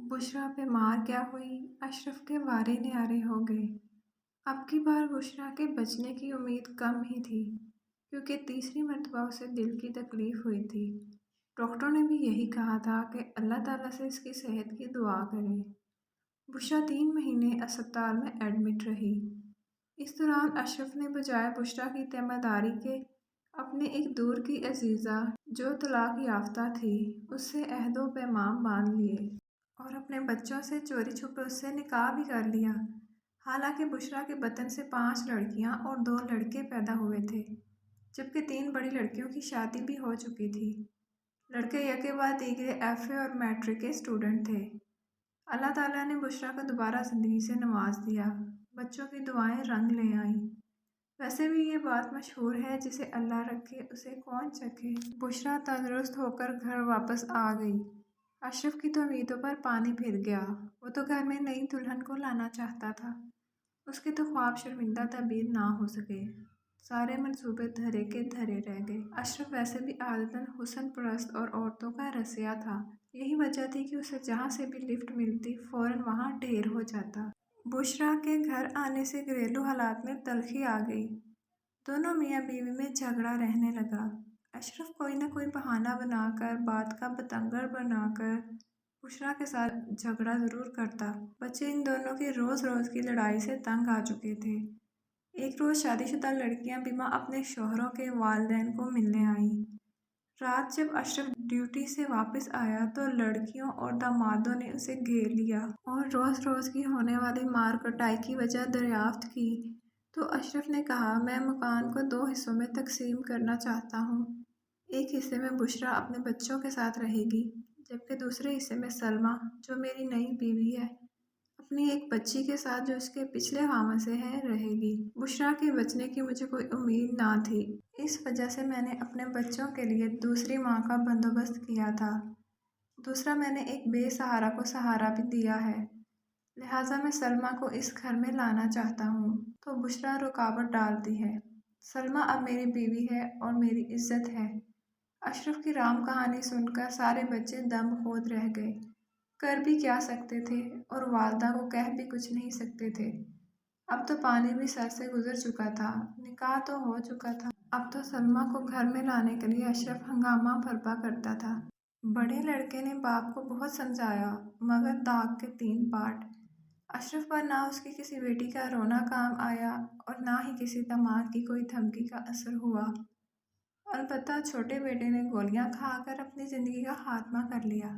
بشریٰ بیمار کیا ہوئی، اشرف کے وارے نیارے ہو گئے۔ اب کی بار بشریٰ کے بچنے کی امید کم ہی تھی، کیونکہ تیسری مرتبہ اسے دل کی تکلیف ہوئی تھی۔ ڈاکٹروں نے بھی یہی کہا تھا کہ اللہ تعالیٰ سے اس کی صحت کی دعا کریں۔ بشریٰ 3 مہینے اسپتال میں ایڈمٹ رہی۔ اس دوران اشرف نے بجائے بشریٰ کی تیمارداری کے اپنے ایک دور کی عزیزہ جو طلاق یافتہ تھی اس سے عہد و پیمان باندھ لیے اور اپنے بچوں سے چوری چھپے اس سے نکاح بھی کر لیا۔ حالانکہ بشریٰ کے بطن سے 5 لڑکیاں اور 2 لڑکے پیدا ہوئے تھے، جبکہ 3 بڑی لڑکیوں کی شادی بھی ہو چکی تھی۔ لڑکے یکے بعد دیگرے FA اور میٹرک کے اسٹوڈنٹ تھے۔ اللہ تعالیٰ نے بشریٰ کو دوبارہ زندگی سے نواز دیا۔ بچوں کی دعائیں رنگ لے آئیں۔ ویسے بھی یہ بات مشہور ہے، جسے اللہ رکھے اسے کون چکھے۔ بشریٰ تندرست ہو کر گھر واپس آ گئی۔ اشرف کی تو امیدوں پر پانی پھر گیا۔ وہ تو گھر میں نئی دلہن کو لانا چاہتا تھا۔ اس کے تو خواب شرمندہ تعبیر نہ ہو سکے۔ سارے منصوبے دھرے کے دھرے رہ گئے۔ اشرف ویسے بھی عادتاً حسن پرست اور عورتوں کا رسیا تھا۔ یہی وجہ تھی کہ اسے جہاں سے بھی لفٹ ملتی فوراً وہاں ڈھیر ہو جاتا۔ بشریٰ کے گھر آنے سے گھریلو حالات میں تلخی آ گئی۔ دونوں میاں بیوی میں جھگڑا رہنے لگا۔ اشرف کوئی نہ کوئی بہانہ بنا کر، بات کا بتنگڑ بنا کر بشریٰ کے ساتھ جھگڑا ضرور کرتا۔ بچے ان دونوں کی روز روز کی لڑائی سے تنگ آ چکے تھے۔ ایک روز شادی شدہ لڑکیاں بیمہ اپنے شوہروں کے والدین کو ملنے آئیں۔ رات جب اشرف ڈیوٹی سے واپس آیا تو لڑکیوں اور دامادوں نے اسے گھیر لیا اور روز روز کی ہونے والی مار کٹائی کی وجہ دریافت کی تو اشرف نے کہا، میں مکان کو 2 حصوں میں تقسیم کرنا چاہتا ہوں۔ ایک حصے میں بشریٰ اپنے بچوں کے ساتھ رہے گی، جبکہ دوسرے حصے میں سلمیٰ، جو میری نئی بیوی ہے، اپنی ایک بچی کے ساتھ جو اس کے پچھلے خاوند سے ہے، رہے گی۔ بشریٰ کے بچنے کی مجھے کوئی امید نہ تھی۔ اس وجہ سے میں نے اپنے بچوں کے لیے دوسری ماں کا بندوبست کیا تھا۔ دوسرا، میں نے ایک بے سہارا کو سہارا بھی دیا ہے، لہٰذا میں سلمیٰ کو اس گھر میں لانا چاہتا ہوں۔ تو بشریٰ رکاوٹ ڈالتی ہے، سلمیٰ اب میری بیوی ہے اور میری عزت ہے۔ اشرف کی رام کہانی سن کر سارے بچے دم خود رہ گئے۔ کر بھی کیا سکتے تھے اور والدہ کو کہہ بھی کچھ نہیں سکتے تھے۔ اب تو پانی بھی سر سے گزر چکا تھا، نکاح تو ہو چکا تھا۔ اب تو سلمیٰ کو گھر میں لانے کے لیے اشرف ہنگامہ برپا کرتا تھا۔ بڑے لڑکے نے باپ کو بہت سمجھایا، مگر داغ کے 3 پارٹ۔ اشرف پر نہ اس کی کسی بیٹی کا رونا کام آیا اور نہ ہی کسی داماد کی کوئی دھمکی کا اثر ہوا۔ البتہ چھوٹے بیٹے نے گولیاں کھا کر اپنی زندگی کا خاتمہ کر لیا۔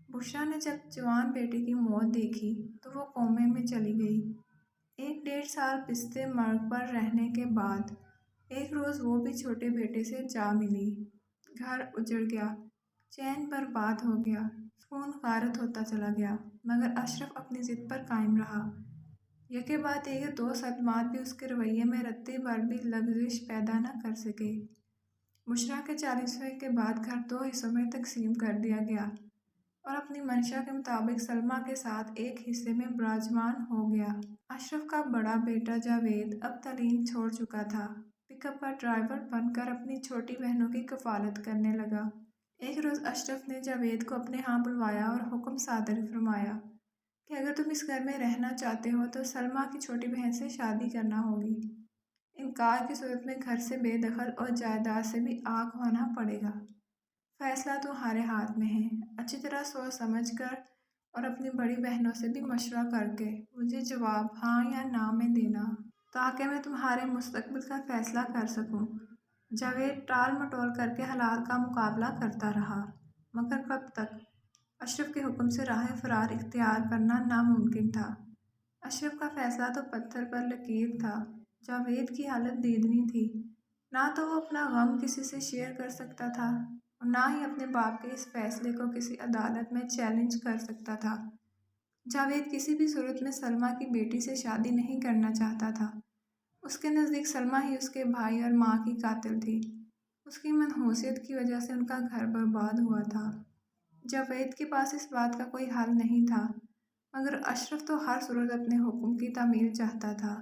بشریٰ نے جب جوان بیٹے کی موت دیکھی تو وہ کومے میں چلی گئی۔ 1 سال پستہ مرگ پر رہنے کے بعد ایک روز وہ بھی چھوٹے بیٹے سے جا ملی۔ گھر اجڑ گیا، چین برباد ہو گیا، سکون غارت ہوتا چلا گیا، مگر اشرف اپنی ضد پر قائم رہا۔ یکے بعد دیگر 2 صدمات بھی اس کے رویے میں رتی بھر بھی لغزش پیدا نہ کر سکے۔ بشریٰ کے 40ویں کے بعد گھر 2 حصوں میں تقسیم کر دیا گیا اور اپنی منشا کے مطابق سلمیٰ کے ساتھ ایک حصے میں براجمان ہو گیا۔ اشرف کا بڑا بیٹا جاوید اب تعلیم چھوڑ چکا تھا۔ پک اپ کا ڈرائیور بن کر اپنی چھوٹی بہنوں کی کفالت کرنے لگا۔ ایک روز اشرف نے جاوید کو اپنے ہاں بلوایا اور حکم صادر فرمایا کہ اگر تم اس گھر میں رہنا چاہتے ہو تو سلمیٰ کی چھوٹی بہن سے شادی کرنا ہوگی۔ انکار کی صورت میں گھر سے بے دخل اور جائیداد سے بھی آگ ہونا پڑے گا۔ فیصلہ تمہارے ہاتھ میں ہے۔ اچھی طرح سوچ سمجھ کر اور اپنی بڑی بہنوں سے بھی مشورہ کر کے مجھے جواب ہاں یا نہ میں دینا، تاکہ میں تمہارے مستقبل کا فیصلہ کر سکوں۔ جاوید ٹال مٹول کر کے حالات کا مقابلہ کرتا رہا، مگر کب تک؟ اشرف کے حکم سے راہ فرار اختیار کرنا ناممکن تھا۔ اشرف کا فیصلہ تو پتھر پر لکیر تھا۔ جاوید کی حالت دیدنی تھی، نہ تو وہ اپنا غم کسی سے شیئر کر سکتا تھا اور نہ ہی اپنے باپ کے اس فیصلے کو کسی عدالت میں چیلنج کر سکتا تھا۔ جاوید کسی بھی صورت میں سلمیٰ کی بیٹی سے شادی نہیں کرنا چاہتا تھا۔ اس کے نزدیک سلمیٰ ہی اس کے بھائی اور ماں کی قاتل تھی۔ اس کی منحوسیت کی وجہ سے ان کا گھر برباد ہوا تھا۔ جاوید کے پاس اس بات کا کوئی حل نہیں تھا، مگر اشرف تو ہر صورت اپنے حکم کی تعمیل چاہتا تھا۔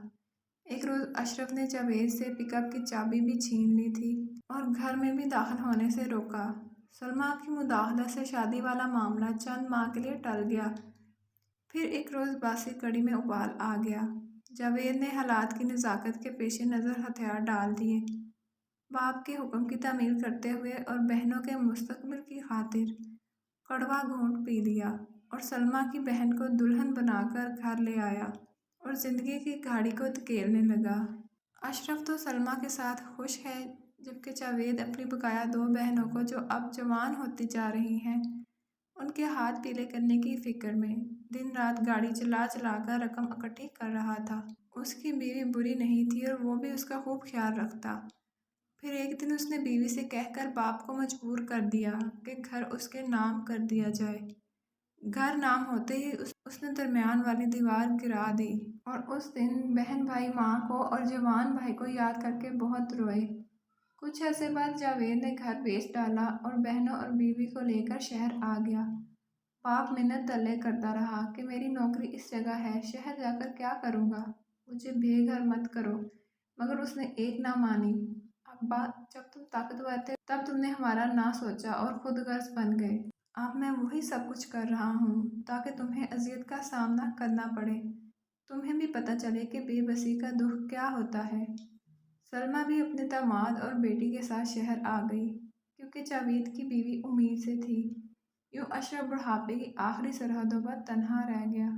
ایک روز اشرف نے جاوید سے پک اپ کی چابی بھی چھین لی تھی اور گھر میں بھی داخل ہونے سے روکا۔ سلمیٰ کی مداخلت سے شادی والا معاملہ چند ماہ کے لیے ٹل گیا۔ پھر ایک روز باسی کڑی میں ابال آ گیا۔ جاوید نے حالات کی نزاکت کے پیش نظر ہتھیار ڈال دیے۔ باپ کے حکم کی تعمیل کرتے ہوئے اور بہنوں کے مستقبل کی خاطر کڑوا گھونٹ پی لیا اور سلمیٰ کی بہن کو دلہن بنا کر گھر لے آیا اور زندگی کی گاڑی کو دھکیلنے لگا۔ اشرف تو سلمیٰ کے ساتھ خوش ہے، جبکہ جاوید اپنی بقایا 2 بہنوں کو جو اب جوان ہوتی جا رہی ہیں، ان کے ہاتھ پیلے کرنے کی فکر میں دن رات گاڑی چلا چلا کر رقم اکٹھی کر رہا تھا۔ اس کی بیوی بری نہیں تھی اور وہ بھی اس کا خوب خیال رکھتا۔ پھر ایک دن اس نے بیوی سے کہہ کر باپ کو مجبور کر دیا کہ گھر اس کے نام کر دیا جائے۔ گھر نام ہوتے ہی اس نے درمیان والی دیوار گرا دی اور اس دن بہن بھائی ماں کو اور جوان بھائی کو یاد کر کے بہت روئے۔ کچھ عرصے بعد جاوید نے گھر بیچ ڈالا اور بہنوں اور بیوی کو لے کر شہر آ گیا۔ باپ منت تلے کرتا رہا کہ میری نوکری اس جگہ ہے، شہر جا کر کیا کروں گا، مجھے بے گھر مت کرو، مگر اس نے ایک نہ مانی۔ ابا، جب تم طاقتور تھے تب تم نے ہمارا نہ سوچا اور خود غرض بن گئے۔ اب میں وہی سب کچھ کر رہا ہوں تاکہ تمہیں اذیت کا سامنا کرنا پڑے، تمہیں بھی پتہ چلے کہ بے بسی کا دکھ کیا ہوتا ہے۔ سلمیٰ بھی اپنے داماد اور بیٹی کے ساتھ شہر آ گئی، کیونکہ جاوید کی بیوی امید سے تھی۔ یوں اشرف بڑھاپے کی آخری سرحدوں پر تنہا رہ گیا۔